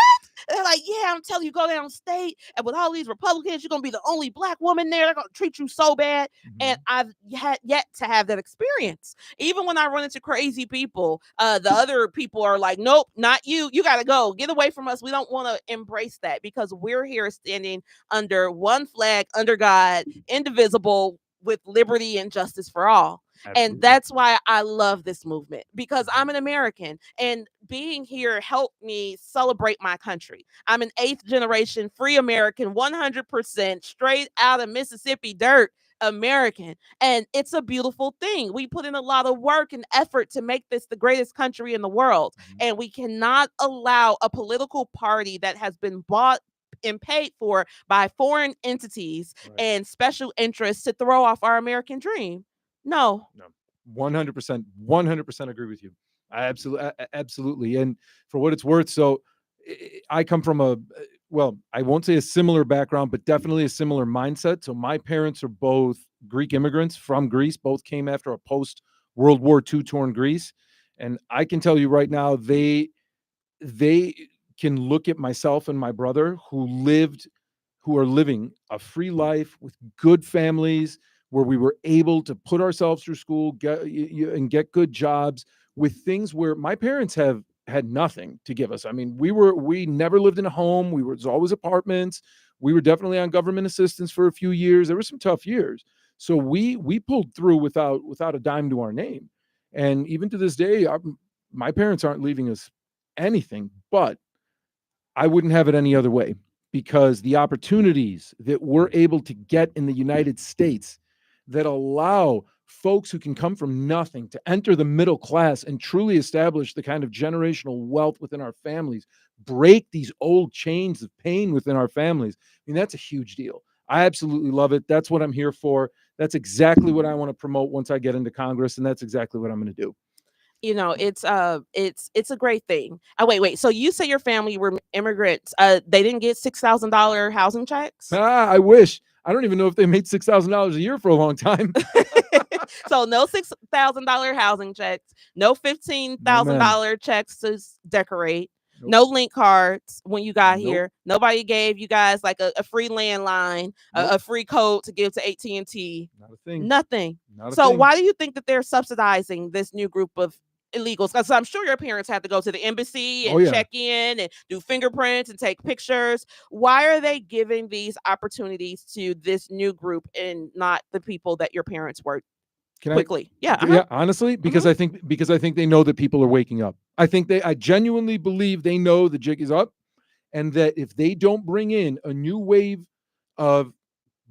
And they're like, "Yeah, I'm telling you, go downstate, and with all these Republicans, you're gonna be the only black woman there. They're gonna treat you so bad." And I've yet to have that experience. Even when I run into crazy people, the other people are like, "Nope, not you. You gotta go. Get away from us. We don't want to embrace that because we're here standing under one flag, under God, indivisible, with liberty and justice for all." Absolutely. And that's why I love this movement, because I'm an American, and being here helped me celebrate my country. I'm an 8th generation free American, 100% straight out of Mississippi dirt American. And it's a beautiful thing. We put in a lot of work and effort to make this the greatest country in the world. And we cannot allow a political party that has been bought and paid for by foreign entities and special interests to throw off our American dream. No. 100% agree with you. I absolutely. And for what it's worth, so I come from I won't say a similar background, but definitely a similar mindset. So my parents are both Greek immigrants from Greece, both came after a post World War II torn Greece. And I can tell you right now, they can look at myself and my brother who are living a free life with good families, where we were able to put ourselves through school, and get good jobs, with things where my parents have had nothing to give us. I mean, we never lived in a home. It was always apartments. We were definitely on government assistance for a few years. There were some tough years. So we pulled through without a dime to our name. And even to this day, my parents aren't leaving us anything, but I wouldn't have it any other way, because the opportunities that we're able to get in the United States that allow folks who can come from nothing to enter the middle class and truly establish the kind of generational wealth within our families, break these old chains of pain within our families. I mean, that's a huge deal. I absolutely love it. That's what I'm here for. That's exactly what I want to promote once I get into Congress, and that's exactly what I'm going to do. You know, it's a great thing. Oh, wait. So you say your family were immigrants. They didn't get $6,000 housing checks? I wish. I don't even know if they made $6,000 a year for a long time. So no $6,000 housing checks, no $15,000 checks to decorate, no link cards when you got here. Nobody gave you guys like a free landline, a free code to give to AT&T. Not a thing. Nothing. Not a So thing. why do you think that they're subsidizing this new group of illegals? Because I'm sure your parents had to go to the embassy and check in and do fingerprints and take pictures. Why are they giving these opportunities to this new group and not the people that your parents were? Yeah, honestly, because I think they know that people are waking up. I genuinely believe they know the jig is up, and that if they don't bring in a new wave of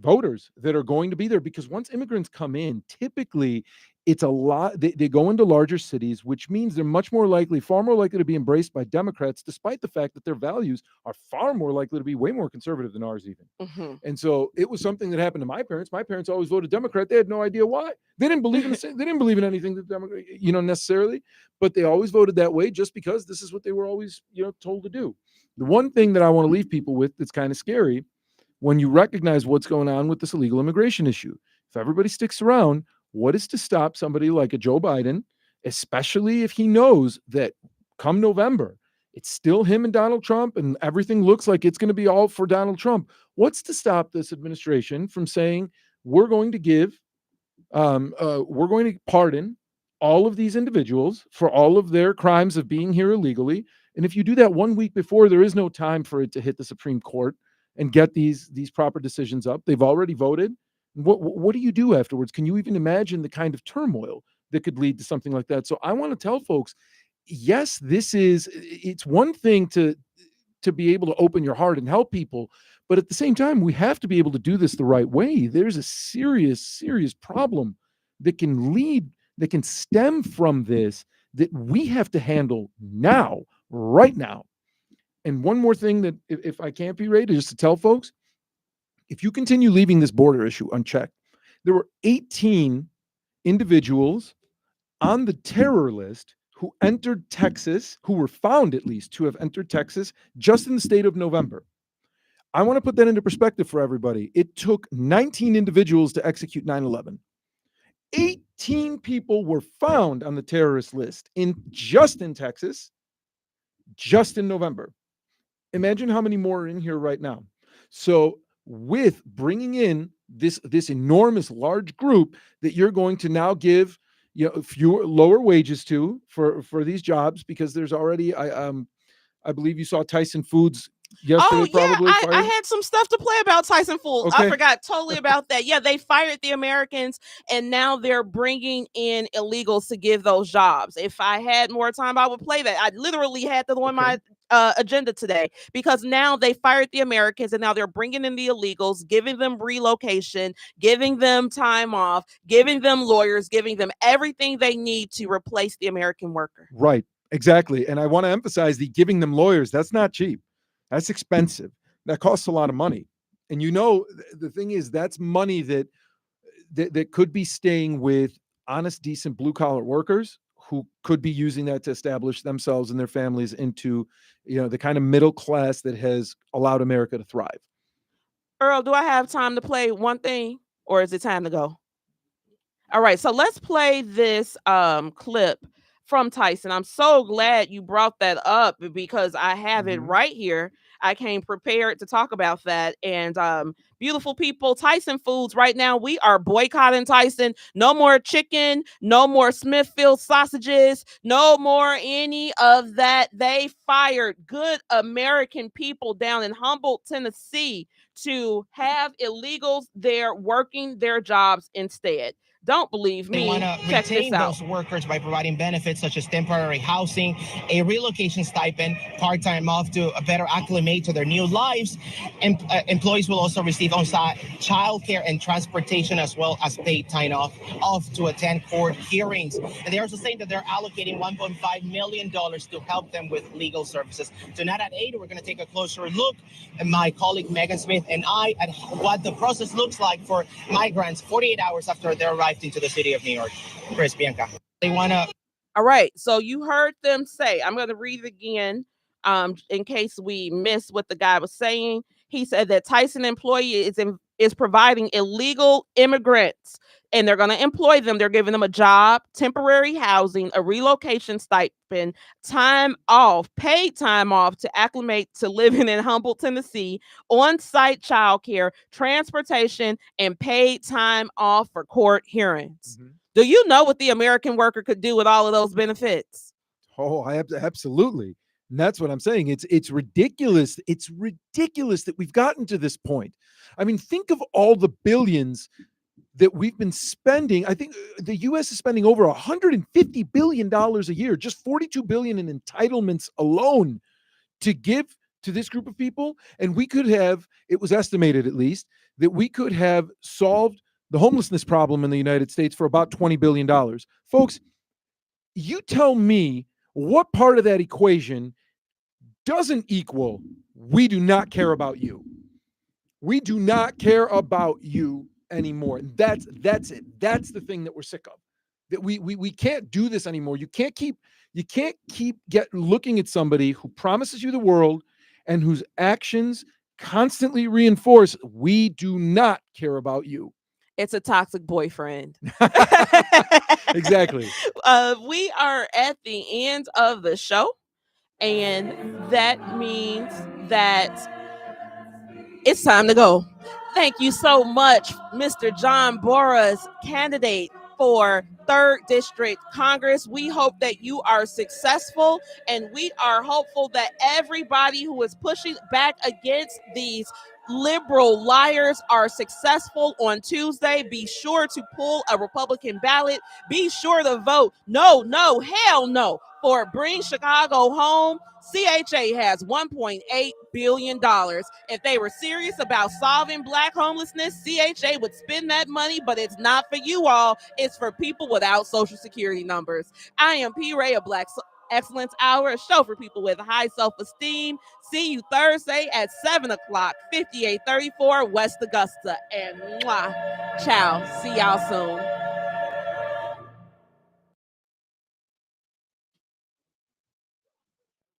voters that are going to be there, because once immigrants come in, typically it's a lot. They go into larger cities, which means they're far more likely to be embraced by Democrats, despite the fact that their values are far more likely to be way more conservative than ours even. Mm-hmm. And so it was something that happened to my parents. My parents always voted Democrat. They had no idea why. They didn't believe in they didn't believe in anything that Democrat, necessarily, but they always voted that way just because this is what they were always, told to do. The one thing that I want to leave people with that's kind of scary, when you recognize what's going on with this illegal immigration issue, if everybody sticks around, what is to stop somebody like a Joe Biden, especially if he knows that come November, it's still him and Donald Trump and everything looks like it's going to be all for Donald Trump? What's to stop this administration from saying, we're going to pardon all of these individuals for all of their crimes of being here illegally? And if you do that 1 week before, there is no time for it to hit the Supreme Court and get these proper decisions up. They've already voted. What do you do afterwards? Can you even imagine the kind of turmoil that could lead to something like that? So I want to tell folks, yes, it's one thing to be able to open your heart and help people, but at the same time, we have to be able to do this the right way. There's a serious, serious problem that can stem from this that we have to handle now, right now. And one more thing that, if I can't be rated, just to tell folks, if you continue leaving this border issue unchecked, there were 18 individuals on the terror list who entered Texas, who were found at least to have entered Texas just in the state of November. I want to put that into perspective for everybody. It took 19 individuals to execute 9/11. 18 people were found on the terrorist list just in Texas, just in November. Imagine how many more are in here right now. So with bringing in this enormous large group that you're going to now give lower wages to for these jobs, because there's already I believe you saw Tyson Foods yesterday. I had some stuff to play about Tyson Foods. Okay. I forgot totally about that. Yeah, they fired the Americans and now they're bringing in illegals to give those jobs. If I had more time, I would play that. I literally had that on my agenda today, because now they fired the Americans and now they're bringing in the illegals, giving them relocation, giving them time off, giving them lawyers, giving them everything they need to replace the American worker. Right. Exactly. And I want to emphasize the giving them lawyers. That's not cheap. That's expensive. That costs a lot of money. And the thing is, that's money that could be staying with honest, decent blue collar workers who could be using that to establish themselves and their families into, the kind of middle class that has allowed America to thrive. Earl, do I have time to play one thing, or is it time to go? All right. So let's play this clip from Tyson. I'm so glad you brought that up because I have it Mhm. right here. I came prepared to talk about that. And beautiful people, Tyson Foods right now, we are boycotting Tyson. No more chicken, no more Smithfield sausages, no more any of that. They fired good American people down in Humboldt, Tennessee to have illegals there working their jobs instead. Don't believe me. They want to Check this retain out. those workers by providing benefits such as temporary housing, a relocation stipend, part-time off to better acclimate to their new lives. And employees will also receive on-site childcare and transportation, as well as paid time off to attend court hearings. And they're also saying that they're allocating $1.5 million to help them with legal services. Tonight at 8, we're going to take a closer look, and my colleague Megan Smith and I, at what the process looks like for migrants 48 hours after they arrived into the city of New York. Chris, Bianca, they want to. All right. So you heard them say, I'm going to read it again in case we missed what the guy was saying. He said that Tyson employee is providing illegal immigrants, and they're going to employ them. They're giving them a job, temporary housing, a relocation stipend, time off, paid time off to acclimate to living in Humboldt, Tennessee, on-site childcare, transportation, and paid time off for court hearings. Mhm. Do you know what the American worker could do with all of those benefits? Oh, absolutely. And that's what I'm saying. It's ridiculous. It's ridiculous that we've gotten to this point. I mean, think of all the billions that we've been spending. I think the US is spending over $150 billion a year, just $42 billion in entitlements alone to give to this group of people. And we could have, it was estimated at least, that we could have solved the homelessness problem in the United States for about $20 billion. Folks, you tell me what part of that equation doesn't equal we do not care about you. We do not care about you anymore. That's it. That's the thing that we're sick of. That we can't do this anymore. You can't keep looking at somebody who promises you the world and whose actions constantly reinforce we do not care about you. It's a toxic boyfriend. Exactly. We are at the end of the show, and that means that it's time to go. Thank you so much, Mr. John Burris, candidate for 3rd District Congress. We hope that you are successful, and we are hopeful that everybody who is pushing back against these liberal liars are successful on Tuesday. Be sure to pull a Republican ballot. Be sure to vote no, hell no for Bring Chicago Home. CHA has $1.8 billion. If they were serious about solving Black homelessness, CHA would spend that money, but it's not for you all. It's for people without Social Security numbers. I am P. Ray of Black Excellence Hour, a show for people with high self-esteem. See you Thursday at 7 o'clock, 5834 West Augusta. And mwah, ciao. See y'all soon.